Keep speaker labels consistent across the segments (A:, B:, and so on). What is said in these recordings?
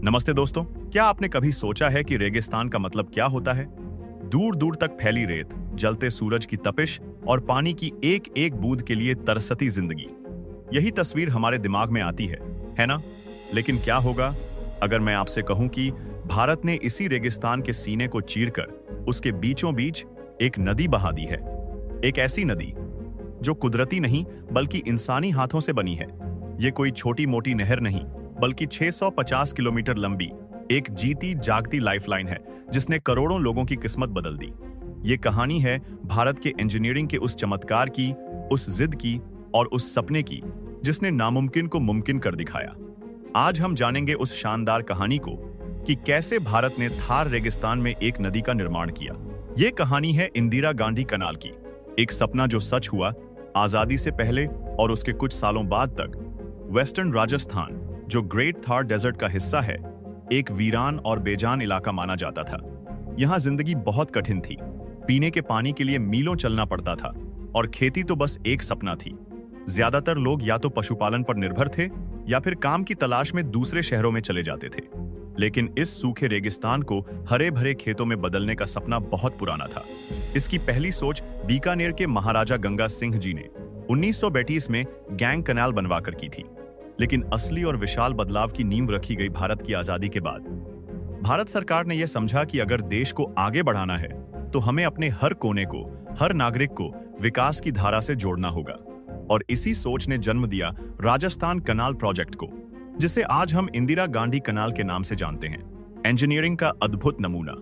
A: नमस्ते दोस्तों। क्या आपने कभी सोचा है कि रेगिस्तान का मतलब क्या होता है? दूर दूर तक फैली रेत, जलते सूरज की तपिश और पानी की एक एक बूंद के लिए तरसती जिंदगी। यही तस्वीर हमारे दिमाग में आती है ना? लेकिन क्या होगा अगर मैं आपसे कहूं कि भारत ने इसी रेगिस्तान के सीने को चीरकर उसके बीचों बीच एक नदी बहा दी है। एक ऐसी नदी जो कुदरती नहीं बल्कि इंसानी हाथों से बनी है। ये कोई छोटी मोटी नहर नहीं, बल्कि 650 किलोमीटर लंबी एक जीती जागती लाइफलाइन है जिसने करोड़ों लोगों की किस्मत बदल दी। ये कहानी है भारत के इंजीनियरिंग के उस चमत्कार की, उस जिद की और उस सपने की जिसने नामुमकिन को मुमकिन कर दिखाया। आज हम जानेंगे उस शानदार कहानी को कि कैसे भारत ने थार रेगिस्तान में एक नदी का निर्माण किया। ये कहानी है इंदिरा गांधी कनाल की, एक सपना जो सच हुआ आजादी से पहले और उसके कुछ सालों बाद तक। वेस्टर्न राजस्थान, जो ग्रेट थार डेजर्ट का हिस्सा है, एक वीरान और बेजान इलाका माना जाता था। यहाँ जिंदगी बहुत कठिन थी। पीने के पानी के लिए मीलों चलना पड़ता था और खेती तो बस एक सपना थी। ज्यादातर लोग या तो पशुपालन पर निर्भर थे या फिर काम की तलाश में दूसरे शहरों में चले जाते थे। लेकिन इस सूखे रेगिस्तान को हरे भरे खेतों में बदलने का सपना बहुत पुराना था। इसकी पहली सोच बीकानेर के महाराजा गंगा सिंह जी ने 1932 में गैंग कनाल बनवाकर की थी। लेकिन असली और विशाल बदलाव की नींव रखी गई भारत की आजादी के बाद। भारत सरकार ने यह समझा कि अगर देश को आगे बढ़ाना है तो हमें अपने हर कोने को, हर नागरिक को विकास की धारा से जोड़ना होगा। और इसी सोच ने जन्म दिया राजस्थान कनाल प्रोजेक्ट को, जिसे आज हम इंदिरा गांधी कनाल के नाम से जानते हैं। इंजीनियरिंग का अद्भुत नमूना।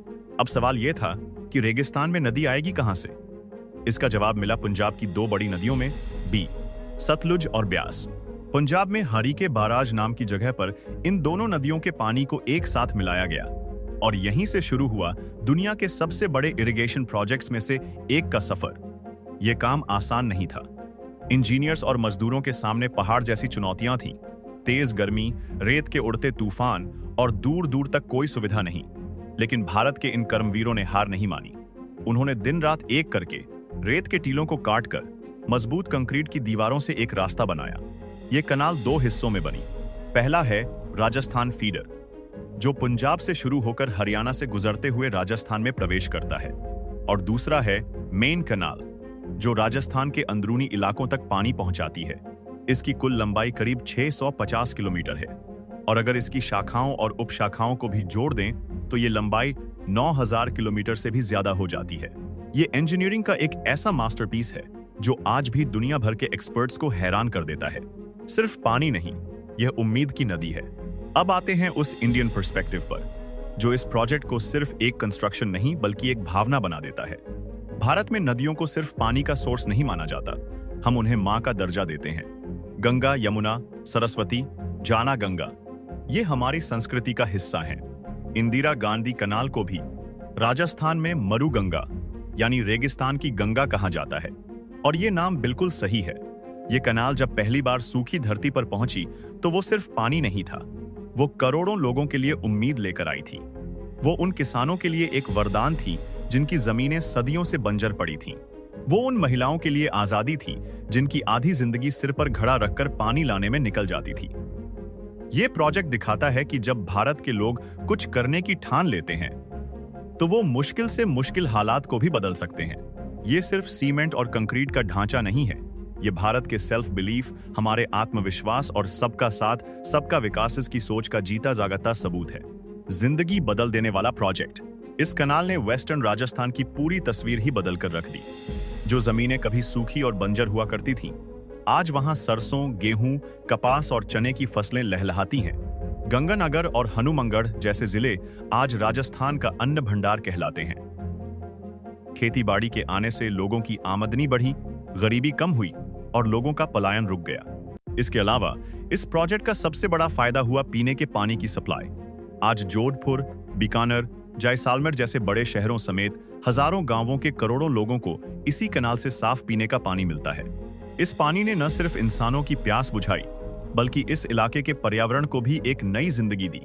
A: अब सवाल यह था कि रेगिस्तान में नदी आएगी कहां से? इसका जवाब मिला पंजाब की दो बड़ी नदियों में, सतलुज और ब्यास। पंजाब में हरीके बाराज नाम की जगह पर इन दोनों नदियों के पानी को एक साथ मिलाया गया और यहीं से शुरू हुआ दुनिया के सबसे बड़े इरिगेशन प्रोजेक्ट्स में से एक का सफर। यह काम आसान नहीं था। इंजीनियर्स और मजदूरों के सामने पहाड़ जैसी चुनौतियां थीं। तेज गर्मी, रेत के उड़ते तूफान और दूर दूर तक कोई सुविधा नहीं। लेकिन भारत के इन कर्मवीरों ने हार नहीं मानी। उन्होंने दिन रात एक करके रेत के टीलों को काटकर मजबूत कंक्रीट की दीवारों से एक रास्ता बनाया। ये कनाल दो हिस्सों में बनी। पहला है राजस्थान फीडर, जो पंजाब से शुरू होकर हरियाणा से गुजरते हुए राजस्थान में प्रवेश करता है, और दूसरा है मेन कनाल, जो राजस्थान के अंदरूनी इलाकों तक पानी पहुंचाती है। इसकी कुल लंबाई करीब 650 किलोमीटर है और अगर इसकी शाखाओं और उपशाखाओं को भी जोड़ दें तो ये लंबाई 9000 किलोमीटर से भी ज्यादा हो जाती है। ये इंजीनियरिंग का एक ऐसा मास्टरपीस है जो आज भी दुनिया भर के एक्सपर्ट्स को हैरान कर देता है। सिर्फ पानी नहीं, यह उम्मीद की नदी है। अब आते हैं उस इंडियन पर्सपेक्टिव पर, जो इस प्रोजेक्ट को सिर्फ एक कंस्ट्रक्शन नहीं बल्कि एक भावना बना देता है। भारत में नदियों को सिर्फ पानी का सोर्स नहीं माना जाता, हम उन्हें मां का दर्जा देते हैं। गंगा, यमुना, सरस्वती, जाना गंगा, ये हमारी संस्कृति का हिस्सा हैं। इंदिरा गांधी कनाल को भी राजस्थान में मरु गंगा यानी रेगिस्तान की गंगा कहा जाता है, और ये नाम बिल्कुल सही है। ये कनाल जब पहली बार सूखी धरती पर पहुंची तो वो सिर्फ पानी नहीं था, वो करोड़ों लोगों के लिए उम्मीद लेकर आई थी। वो उन किसानों के लिए एक वरदान थी जिनकी जमीनें सदियों से बंजर पड़ी थीं। वो उन महिलाओं के लिए आजादी थी जिनकी आधी जिंदगी सिर पर घड़ा रखकर पानी लाने में निकल जाती थी। ये प्रोजेक्ट दिखाता है कि जब भारत के लोग कुछ करने की ठान लेते हैं तो वो मुश्किल से मुश्किल हालात को भी बदल सकते हैं। ये सिर्फ सीमेंट और कंक्रीट का ढांचा नहीं है, ये भारत के सेल्फ बिलीफ, हमारे आत्मविश्वास और सबका साथ सबका विकास की सोच का जीता जागता सबूत है। जिंदगी बदल देने वाला प्रोजेक्ट। इस कनाल ने वेस्टर्न राजस्थान की पूरी तस्वीर ही बदल कर रख दी। जो जमीनें कभी सूखी और बंजर हुआ करती थीं, आज वहां सरसों, गेहूं, कपास और चने की फसलें लहलहाती हैं। गंगानगर और हनुमंगढ़ जैसे जिले आज राजस्थान का अन्न भंडार कहलाते हैं। खेतीबाड़ी के आने से लोगों की आमदनी बढ़ी, गरीबी कम हुई और लोगों का पलायन रुक गया। इसके अलावा इस प्रोजेक्ट का सबसे बड़ा फायदा हुआ पीने के पानी की सप्लाई। आज जोधपुर, बीकानेर, जैसलमेर जैसे बड़े शहरों समेत हजारों गांवों के करोड़ों लोगों को इसी कनाल से साफ पीने का पानी मिलता है। इस पानी ने न सिर्फ इंसानों की प्यास बुझाई, बल्कि इस इलाके के पर्यावरण को भी एक नई जिंदगी दी।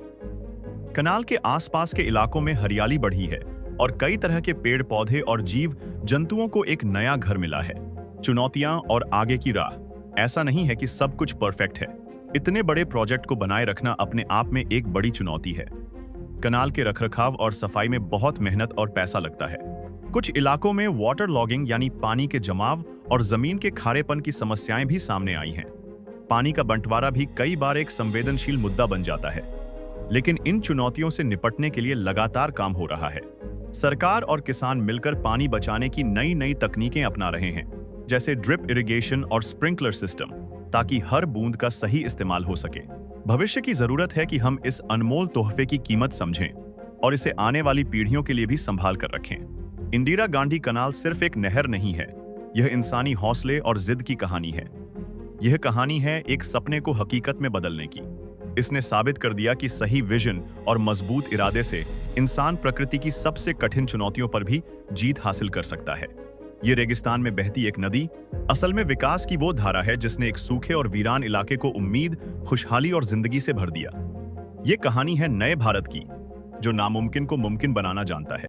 A: कनाल के आसपास के इलाकों में हरियाली बढ़ी है और कई तरह के पेड़ पौधे और जीव जंतुओं को एक नया घर मिला है। चुनौतियां और आगे की राह। ऐसा नहीं है कि सब कुछ परफेक्ट है, इतने बड़े प्रोजेक्ट को बनाए रखना अपने आप में एक बड़ी चुनौती है। कनाल के रखरखाव और सफाई में बहुत मेहनत और पैसा लगता है। कुछ इलाकों में वाटर लॉगिंग यानी पानी के जमाव और जमीन के खारेपन की समस्याएं भी सामने आई हैं। पानी का बंटवारा भी कई बार एक संवेदनशील मुद्दा बन जाता है। लेकिन इन चुनौतियों से निपटने के लिए लगातार काम हो रहा है। सरकार और किसान मिलकर पानी बचाने की नई नई तकनीकें अपना रहे हैं, जैसे ड्रिप इरिगेशन और स्प्रिंकलर सिस्टम, ताकि हर बूंद का सही इस्तेमाल हो सके। भविष्य की जरूरत है कि हम इस अनमोल तोहफे की कीमत समझें और इसे आने वाली पीढ़ियों के लिए भी संभाल कर रखें। इंदिरा गांधी कनाल सिर्फ एक नहर नहीं है, यह इंसानी हौसले और जिद की कहानी है। यह कहानी है एक सपने को हकीकत में बदलने की। इसने साबित कर दिया कि सही विजन और मजबूत इरादे से इंसान प्रकृति की सबसे कठिन चुनौतियों पर भी जीत हासिल कर सकता है। ये रेगिस्तान में बहती एक नदी असल में विकास की वो धारा है जिसने एक सूखे और वीरान इलाके को उम्मीद, खुशहाली और जिंदगी से भर दिया। ये कहानी है नए भारत की, जो नामुमकिन को मुमकिन बनाना जानता है।